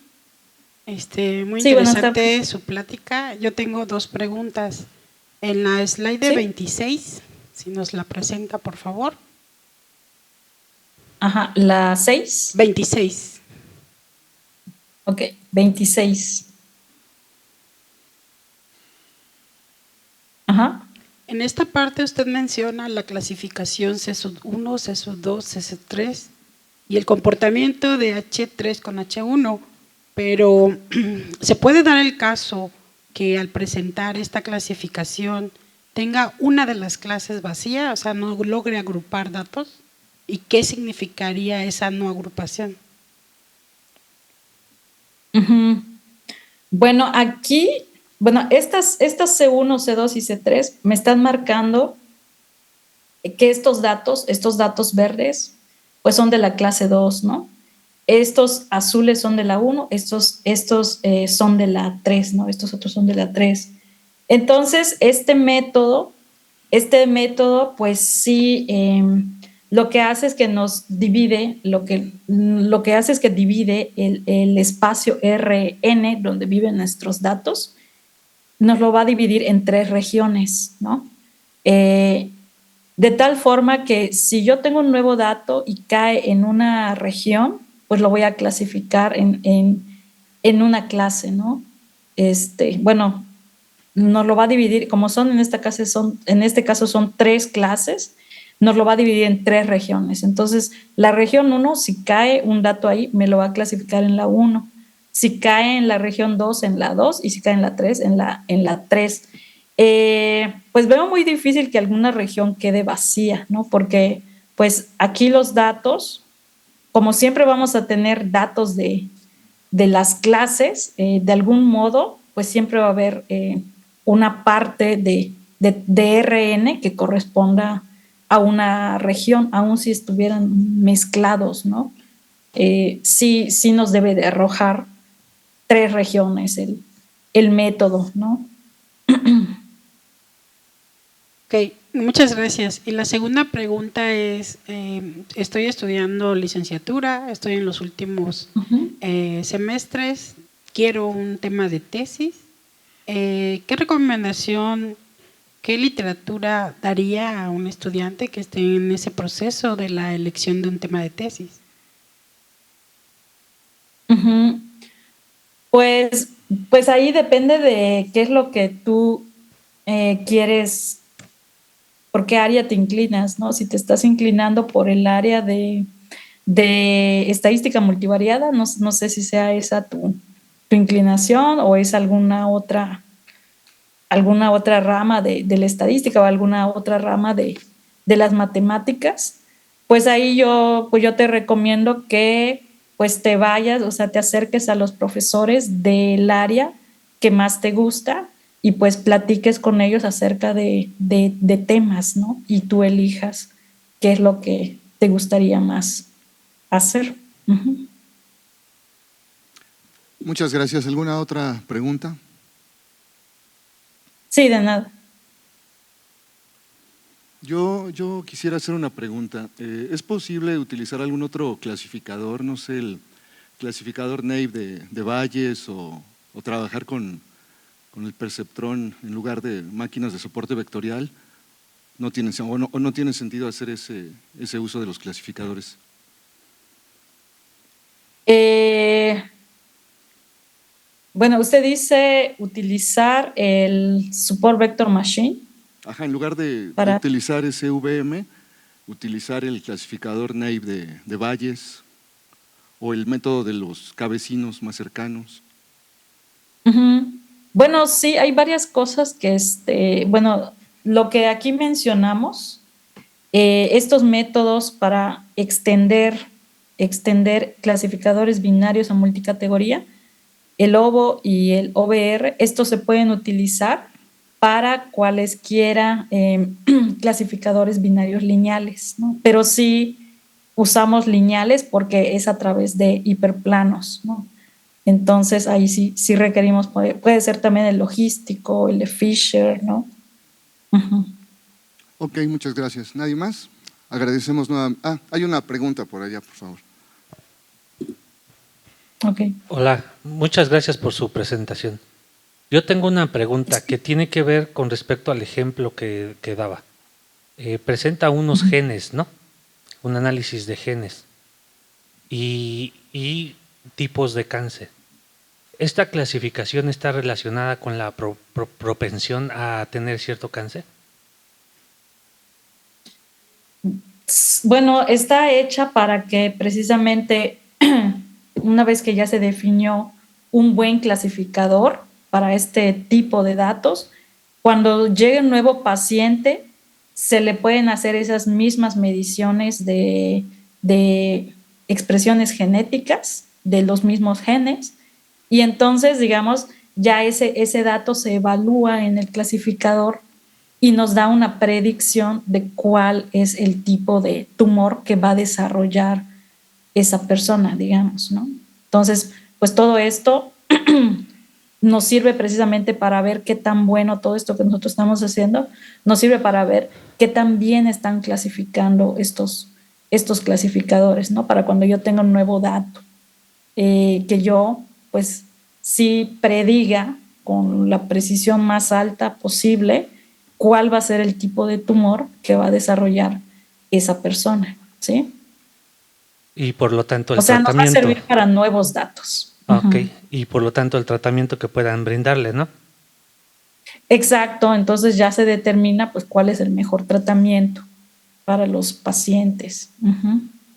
Muy interesante su plática. Yo tengo 2 preguntas. En la slide 26, si nos la presenta, por favor. Ajá, ¿la 6? 26. Ok, 26. Ajá. En esta parte usted menciona la clasificación C1, C2, C3 y el comportamiento de H3 con H1, pero ¿se puede dar el caso que al presentar esta clasificación tenga una de las clases vacía, o sea, no logre agrupar datos? ¿Y qué significaría esa no agrupación? Bueno, aquí, estas C1, C2 y C3 me están marcando que estos datos verdes, pues son de la clase 2, ¿no? Estos azules son de la 1, estos son de la 3, ¿no? Estos otros son de la 3. Entonces, este método, pues sí, lo que hace es que nos divide, lo que hace es que divide el espacio Rn, donde viven nuestros datos, nos lo va a dividir en 3 regiones, ¿no? De tal forma que si yo tengo un nuevo dato y cae en una región, pues lo voy a clasificar en una clase, ¿no? Bueno, nos lo va a dividir, como son en este caso son 3 clases, nos lo va a dividir en 3 regiones. Entonces, la región 1, si cae un dato ahí, me lo va a clasificar en la 1. Si cae en la región 2, en la 2, y si cae en la 3, en la 3. Pues veo muy difícil que alguna región quede vacía, ¿no? Porque pues aquí los datos, como siempre vamos a tener datos de las clases, de algún modo, pues siempre va a haber una parte de RN que corresponda a una región, aun si estuvieran mezclados, ¿no? Sí nos debe de arrojar 3 regiones el método, ¿no? Ok, muchas gracias. Y la segunda pregunta es, estoy estudiando licenciatura, estoy en los últimos semestres, quiero un tema de tesis. ¿Qué recomendación, qué literatura daría a un estudiante que esté en ese proceso de la elección de un tema de tesis? Pues ahí depende de qué es lo que tú quieres, por qué área te inclinas, ¿no? Si te estás inclinando por el área de estadística multivariada, no sé si sea esa tu inclinación o es alguna otra rama de la estadística o alguna otra rama de las matemáticas, pues ahí yo te recomiendo que pues te vayas, o sea, te acerques a los profesores del área que más te gusta y pues platiques con ellos acerca de temas, ¿no? Y tú elijas qué es lo que te gustaría más hacer. Muchas gracias. ¿Alguna otra pregunta? Sí, de nada. Yo quisiera hacer una pregunta. ¿Es posible utilizar algún otro clasificador, no sé, el clasificador Naive de Bayes o trabajar con el perceptrón en lugar de máquinas de soporte vectorial? ¿No tiene sentido hacer ese uso de los clasificadores? Bueno, usted dice utilizar el Support Vector Machine. Ajá, en lugar de utilizar ese VM, utilizar el clasificador Naive de Bayes o el método de los cabecinos más cercanos. Bueno, sí, hay varias cosas que, bueno, lo que aquí mencionamos, estos métodos para extender clasificadores binarios a multicategoría, el OVO y el OVR, estos se pueden utilizar para cualesquiera clasificadores binarios lineales, ¿no? Pero sí usamos lineales porque es a través de hiperplanos, ¿no? Entonces ahí sí requerimos, puede ser también el logístico, el de Fisher, ¿no? Ok, muchas gracias. ¿Nadie más? Agradecemos nuevamente. Hay una pregunta por allá, por favor. Okay. Hola, muchas gracias por su presentación. Yo tengo una pregunta que tiene que ver con respecto al ejemplo que daba. Presenta unos genes, ¿no? Un análisis de genes y tipos de cáncer. ¿Esta clasificación está relacionada con la propensión a tener cierto cáncer? Bueno, está hecha para que precisamente una vez que ya se definió un buen clasificador para este tipo de datos, cuando llegue un nuevo paciente, se le pueden hacer esas mismas mediciones de expresiones genéticas de los mismos genes, y entonces, digamos, ya ese dato se evalúa en el clasificador y nos da una predicción de cuál es el tipo de tumor que va a desarrollar esa persona, digamos, ¿no? Entonces, pues todo esto nos sirve precisamente para ver qué tan bueno todo esto que nosotros estamos haciendo, nos sirve para ver qué tan bien están clasificando estos clasificadores, ¿no? Para cuando yo tenga un nuevo dato, que yo, pues, sí prediga con la precisión más alta posible cuál va a ser el tipo de tumor que va a desarrollar esa persona, ¿sí? Y por lo tanto o sea, nos va a servir para nuevos datos. Ok, y por lo tanto el tratamiento que puedan brindarle, ¿no? Exacto, entonces ya se determina pues cuál es el mejor tratamiento para los pacientes.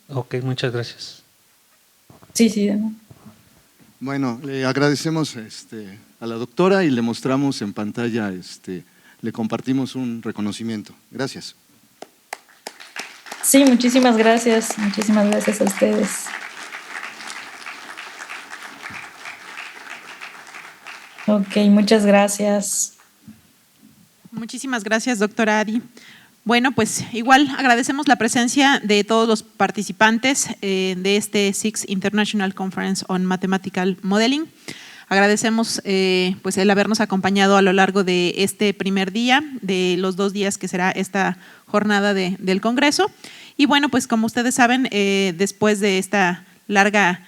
Ok, muchas gracias. Sí, ¿no? Bueno, le agradecemos a la doctora y le mostramos en pantalla, le compartimos un reconocimiento. Gracias. Sí, muchísimas gracias a ustedes. Ok, muchas gracias. Muchísimas gracias, doctora Adi. Bueno, pues igual agradecemos la presencia de todos los participantes de este SIX International Conference on Mathematical Modeling. Agradecemos pues el habernos acompañado a lo largo de este primer día, de los 2 días que será esta jornada del Congreso. Y bueno, pues como ustedes saben, después de esta larga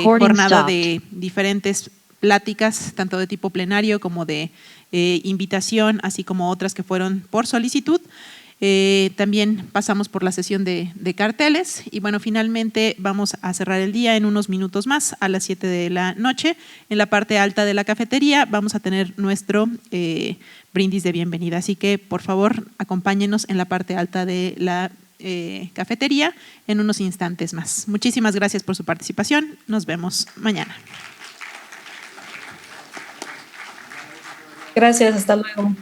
jornada de diferentes pláticas, tanto de tipo plenario como de invitación, así como otras que fueron por solicitud, también pasamos por la sesión de carteles y bueno, finalmente vamos a cerrar el día en unos minutos más a las 7 de la noche. En la parte alta de la cafetería vamos a tener nuestro brindis de bienvenida, así que por favor acompáñenos en la parte alta de la cafetería en unos instantes más. Muchísimas gracias por su participación, nos vemos mañana. Gracias, hasta luego.